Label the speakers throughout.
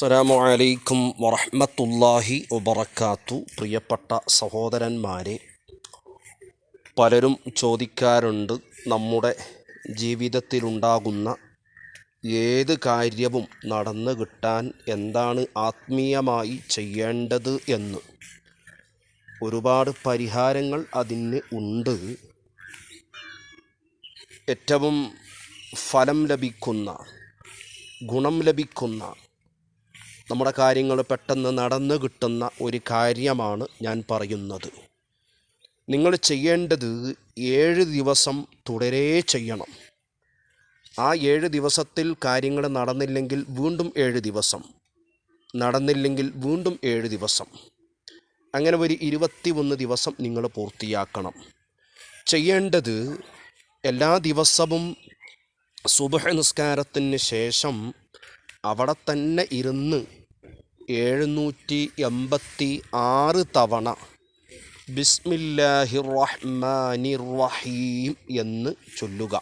Speaker 1: അസ്സലാമു അലൈക്കും വറഹ്മത്തുള്ളാഹി വബറകാത്തു. പ്രിയപ്പെട്ട സഹോദരന്മാരെ, പലരും ചോദിക്കാറുണ്ട്, നമ്മുടെ ജീവിതത്തിലുണ്ടാകുന്ന ഏത് കാര്യവും നടന്നു കിട്ടാൻ എന്താണ് ആത്മീയമായി ചെയ്യേണ്ടത് എന്ന്. ഒരുപാട് പരിഹാരങ്ങൾ അതിന് ഉണ്ട്. ഏറ്റവും ഫലം ലഭിക്കുന്ന, ഗുണം ലഭിക്കുന്ന, നമ്മുടെ കാര്യങ്ങൾ പെട്ടെന്ന് നടന്നു കിട്ടുന്ന ഒരു കാര്യമാണ് ഞാൻ പറയുന്നത്. നിങ്ങൾ ചെയ്യേണ്ടത് 7 ദിവസം തുടരെ ചെയ്യണം. ആ 7 ദിവസത്തിൽ കാര്യങ്ങൾ നടന്നില്ലെങ്കിൽ വീണ്ടും 7 ദിവസം, നടന്നില്ലെങ്കിൽ വീണ്ടും 7 ദിവസം, അങ്ങനെ ഒരു 21 ദിവസം നിങ്ങൾ പൂർത്തിയാക്കണം. ചെയ്യേണ്ടത് എല്ലാ ദിവസവും സുബ്ഹ് നിസ്കാരത്തിന് ശേഷം അവിടെ തന്നെ ഇരുന്ന് 786 തവണ ബിസ്മില്ലാഹിർ റഹ്മാനിർ റഹീം എന്ന് ചൊല്ലുക.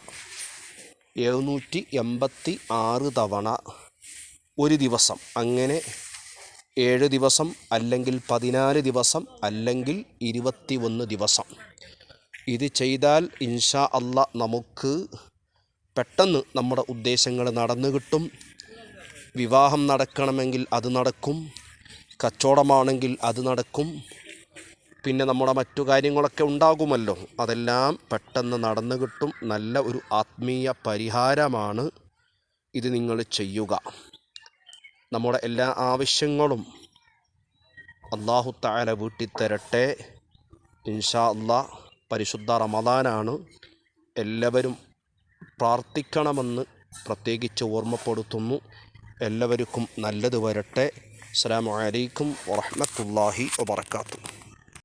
Speaker 1: 786 തവണ ഒരു ദിവസം. അങ്ങനെ 7 ദിവസം, അല്ലെങ്കിൽ 14 ദിവസം, അല്ലെങ്കിൽ 21 ദിവസം. ഇത് ചെയ്താൽ ഇൻഷാ അല്ലാഹ് നമുക്ക് പെട്ടെന്ന് നമ്മുടെ ഉദ്ദേശങ്ങൾ നടന്നു കിട്ടും. വിവാഹം നടക്കണമെങ്കിൽ അത് നടക്കും, കച്ചവടമാണെങ്കിൽ അത് നടക്കും, പിന്നെ നമ്മുടെ മറ്റു കാര്യങ്ങളൊക്കെ ഉണ്ടാകുമല്ലോ, അതെല്ലാം പെട്ടെന്ന് നടന്നു കിട്ടും. നല്ല ഒരു ആത്മീയ പരിഹാരമാണ് ഇത്. നിങ്ങൾ ചെയ്യുക. നമ്മുടെ എല്ലാ ആവശ്യങ്ങളും അല്ലാഹു തആല വീട്ടിത്തരട്ടെ ഇൻഷാ അല്ലാഹ്. പരിശുദ്ധ റമദാനാണ്. എല്ലാവരും പ്രാർത്ഥിക്കണമെന്ന് പ്രത്യേകിച്ച് ഓർമ്മപ്പെടുത്തുന്നു. എല്ലാവർക്കും നല്ലത് വരട്ടെ. അസ്സലാമു അലൈക്കും വറഹ്മത്തുള്ളാഹി വബറകാതുഹു.